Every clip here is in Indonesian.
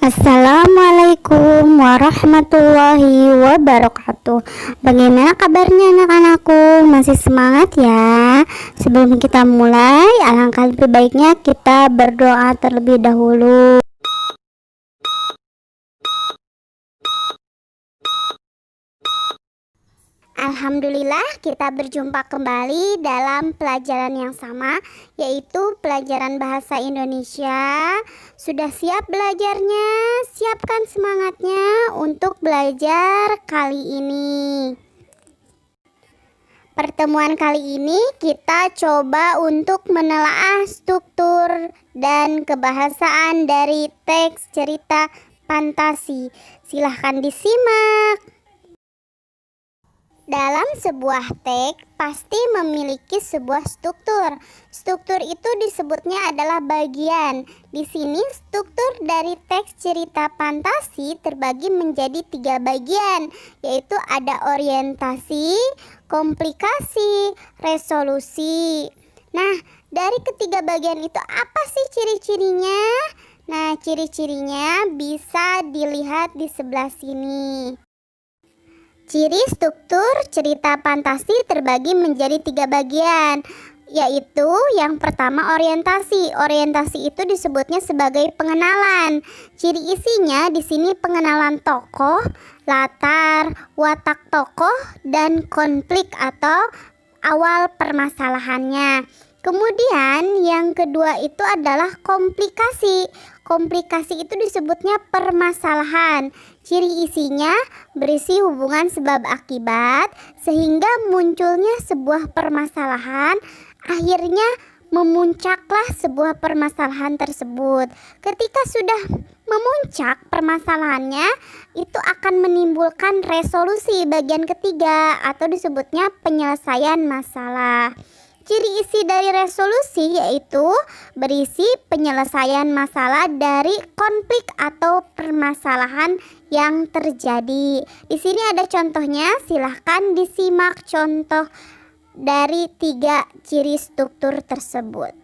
Assalamualaikum warahmatullahi wabarakatuh. Bagaimana kabarnya anak-anakku? Masih semangat ya? Sebelum kita mulai, alangkah lebih baiknya kita berdoa terlebih dahulu. Alhamdulillah, kita berjumpa kembali dalam pelajaran yang sama, yaitu pelajaran bahasa Indonesia. Sudah siap belajarnya? Siapkan semangatnya untuk belajar kali ini. Pertemuan kali ini kita coba untuk menelaah struktur dan kebahasaan dari teks cerita fantasi. Silahkan disimak. Dalam sebuah teks pasti memiliki sebuah struktur. Struktur itu disebutnya adalah bagian. Di sini struktur dari teks cerita fantasi terbagi menjadi 3 bagian, yaitu ada orientasi, komplikasi, resolusi. Nah, dari ketiga bagian itu apa sih ciri-cirinya? Nah, ciri-cirinya bisa dilihat di sebelah sini. Ciri struktur cerita fantasi terbagi menjadi 3 bagian, yaitu yang pertama orientasi. Orientasi itu disebutnya sebagai pengenalan. Ciri isinya di sini pengenalan tokoh, latar, watak tokoh, dan konflik atau awal permasalahannya. Kemudian yang kedua itu adalah komplikasi. Komplikasi itu disebutnya permasalahan. Ciri isinya berisi hubungan sebab akibat sehingga munculnya sebuah permasalahan, akhirnya memuncaklah sebuah permasalahan tersebut. Ketika sudah memuncak permasalahannya, itu akan menimbulkan resolusi bagian ketiga atau disebutnya penyelesaian masalah. Ciri isi dari resolusi yaitu berisi penyelesaian masalah dari konflik atau permasalahan yang terjadi. Di sini ada contohnya, silahkan disimak contoh dari 3 ciri struktur tersebut.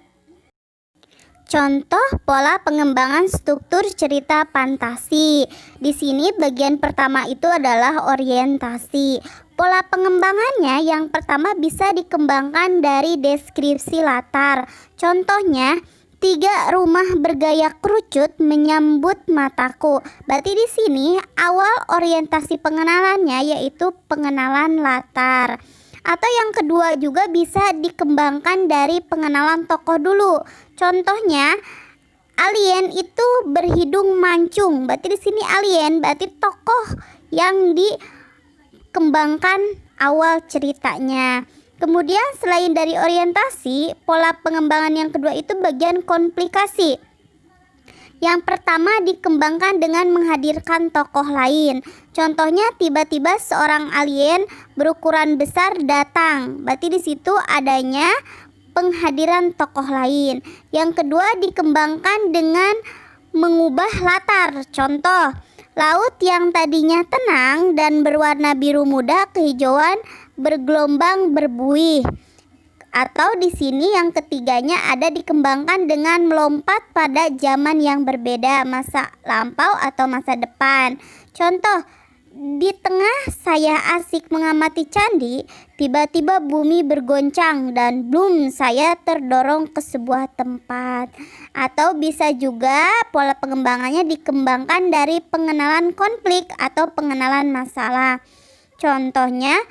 Contoh pola pengembangan struktur cerita fantasi. Di sini bagian pertama itu adalah orientasi. Pola pengembangannya yang pertama bisa dikembangkan dari deskripsi latar. Contohnya, 3 rumah bergaya kerucut menyambut mataku. Berarti di sini awal orientasi pengenalannya yaitu pengenalan latar. Atau yang kedua juga bisa dikembangkan dari pengenalan tokoh dulu. Contohnya, alien itu berhidung mancung. Berarti di sini alien berarti tokoh yang dikembangkan awal ceritanya. Kemudian selain dari orientasi, pola pengembangan yang kedua itu bagian komplikasi. Yang pertama dikembangkan dengan menghadirkan tokoh lain. Contohnya tiba-tiba seorang alien berukuran besar datang. Berarti di situ adanya penghadiran tokoh lain. Yang kedua dikembangkan dengan mengubah latar. Contoh, laut yang tadinya tenang dan berwarna biru muda kehijauan bergelombang berbuih. Atau di sini yang ketiganya ada dikembangkan dengan melompat pada zaman yang berbeda, masa lampau atau masa depan. Contoh, di tengah saya asik mengamati candi, tiba-tiba bumi bergoncang dan boom, saya terdorong ke sebuah tempat. Atau bisa juga pola pengembangannya dikembangkan dari pengenalan konflik atau pengenalan masalah. Contohnya,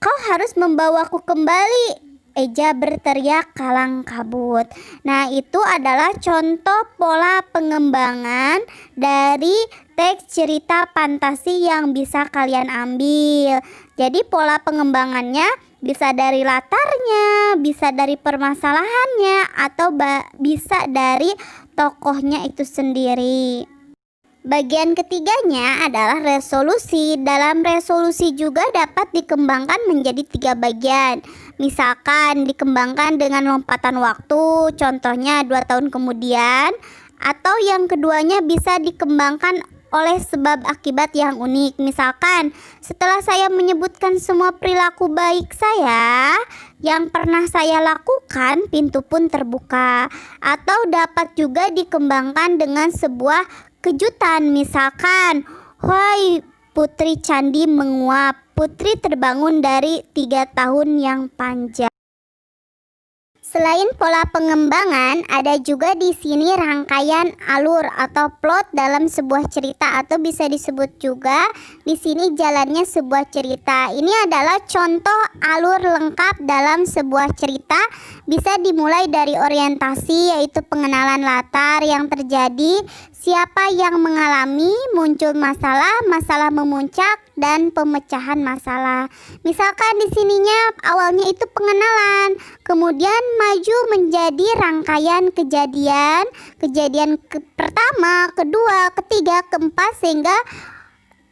kau harus membawaku kembali, Eja berteriak kalang kabut. Nah, itu adalah contoh pola pengembangan dari teks cerita fantasi yang bisa kalian ambil. Jadi pola pengembangannya bisa dari latarnya, bisa dari permasalahannya, atau bisa dari tokohnya itu sendiri. Bagian ketiganya adalah resolusi. Dalam resolusi juga dapat dikembangkan menjadi 3 bagian. Misalkan dikembangkan dengan lompatan waktu, contohnya 2 tahun kemudian. Atau yang keduanya bisa dikembangkan oleh sebab akibat yang unik. Misalkan, setelah saya menyebutkan semua perilaku baik saya yang pernah saya lakukan, pintu pun terbuka. Atau dapat juga dikembangkan dengan sebuah kejutan. Misalkan, "Wahai putri candi menguap, putri terbangun dari 3 tahun yang panjang." Selain pola pengembangan, ada juga di sini rangkaian alur atau plot dalam sebuah cerita, atau bisa disebut juga di sini jalannya sebuah cerita. Ini adalah contoh alur lengkap dalam sebuah cerita. Bisa dimulai dari orientasi, yaitu pengenalan latar yang terjadi, siapa yang mengalami, muncul masalah, masalah memuncak, dan pemecahan masalah. Misalkan di sininya awalnya itu pengenalan, kemudian maju menjadi rangkaian kejadian, pertama, kedua, ketiga, keempat, sehingga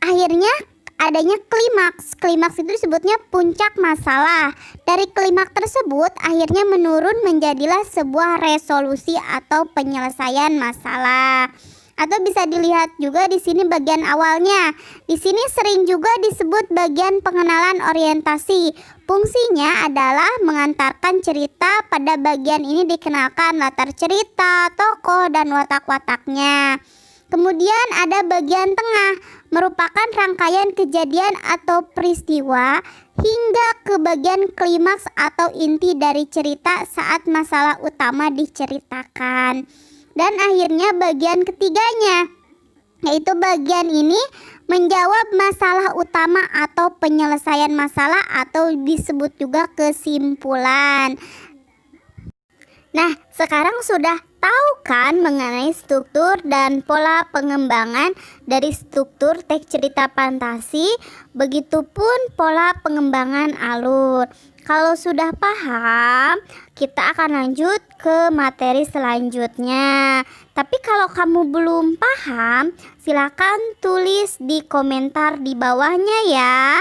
akhirnya adanya klimaks. Klimaks itu disebutnya puncak masalah. Dari klimaks tersebut akhirnya menurun menjadilah sebuah resolusi atau penyelesaian masalah. Atau bisa dilihat juga di sini bagian awalnya. Di sini sering juga disebut bagian pengenalan orientasi. Fungsinya adalah mengantarkan cerita. Pada bagian ini dikenalkan latar cerita, tokoh, dan watak-wataknya. Kemudian ada bagian tengah, merupakan rangkaian kejadian atau peristiwa hingga ke bagian klimaks atau inti dari cerita saat masalah utama diceritakan. Dan akhirnya bagian ketiganya, yaitu bagian ini menjawab masalah utama atau penyelesaian masalah, atau disebut juga kesimpulan. Nah, sekarang sudah tahu kan mengenai struktur dan pola pengembangan dari struktur teks cerita fantasi, begitupun pola pengembangan alur. Kalau sudah paham, kita akan lanjut ke materi selanjutnya. Tapi kalau kamu belum paham, silakan tulis di komentar di bawahnya ya.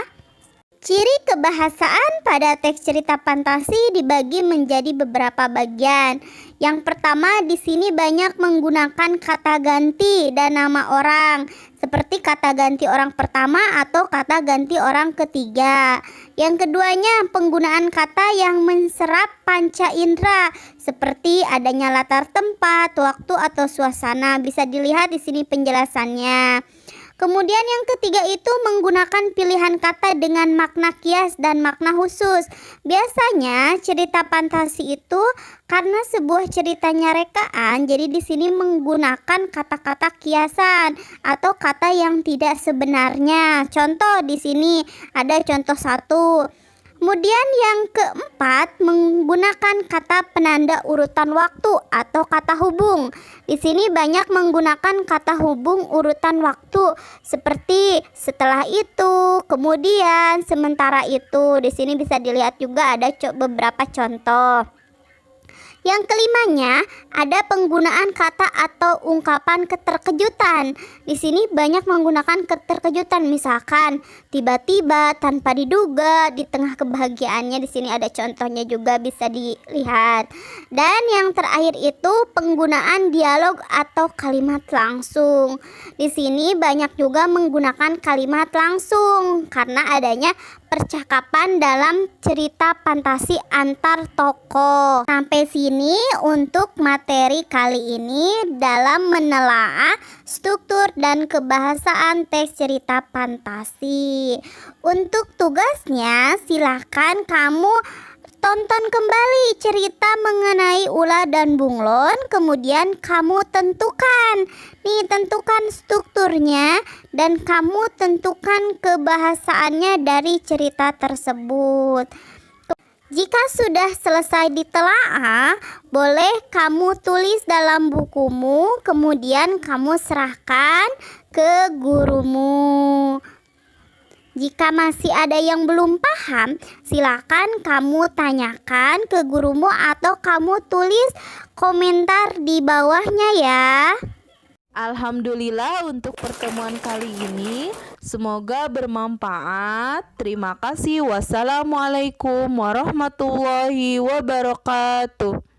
Ciri kebahasaan pada teks cerita fantasi dibagi menjadi beberapa bagian. Yang pertama, di sini banyak menggunakan kata ganti dan nama orang, seperti kata ganti orang pertama atau kata ganti orang ketiga. Yang keduanya, penggunaan kata yang menserap panca indera, seperti adanya latar tempat, waktu, atau suasana. Bisa dilihat di sini penjelasannya. Kemudian yang ketiga itu menggunakan pilihan kata dengan makna kias dan makna khusus. Biasanya cerita fantasi itu karena sebuah ceritanya rekaan, jadi di sini menggunakan kata-kata kiasan atau kata yang tidak sebenarnya. Contoh di sini ada contoh 1. Kemudian yang keempat, menggunakan kata penanda urutan waktu atau kata hubung. Di sini banyak menggunakan kata hubung urutan waktu, seperti setelah itu, kemudian, sementara itu. Di sini bisa dilihat juga ada beberapa contoh. Yang kelimanya, ada penggunaan kata atau ungkapan keterkejutan. Di sini banyak menggunakan keterkejutan, misalkan tiba-tiba, tanpa diduga, di tengah kebahagiaannya. Di sini ada contohnya juga bisa dilihat. Dan yang terakhir itu penggunaan dialog atau kalimat langsung. Di sini banyak juga menggunakan kalimat langsung karena adanya percakapan dalam cerita fantasi antar tokoh. Sampai sini untuk materi kali ini dalam menelaah struktur dan kebahasaan teks cerita fantasi. Untuk tugasnya, silahkan kamu tonton kembali cerita mengenai Ula dan Bunglon, kemudian kamu tentukan strukturnya dan kamu tentukan kebahasaannya dari cerita tersebut. Jika sudah selesai ditelaah, boleh kamu tulis dalam bukumu, kemudian kamu serahkan ke gurumu. Jika masih ada yang belum paham, silakan kamu tanyakan ke gurumu atau kamu tulis komentar di bawahnya ya. Alhamdulillah untuk pertemuan kali ini. Semoga bermanfaat. Terima kasih. Wassalamualaikum warahmatullahi wabarakatuh.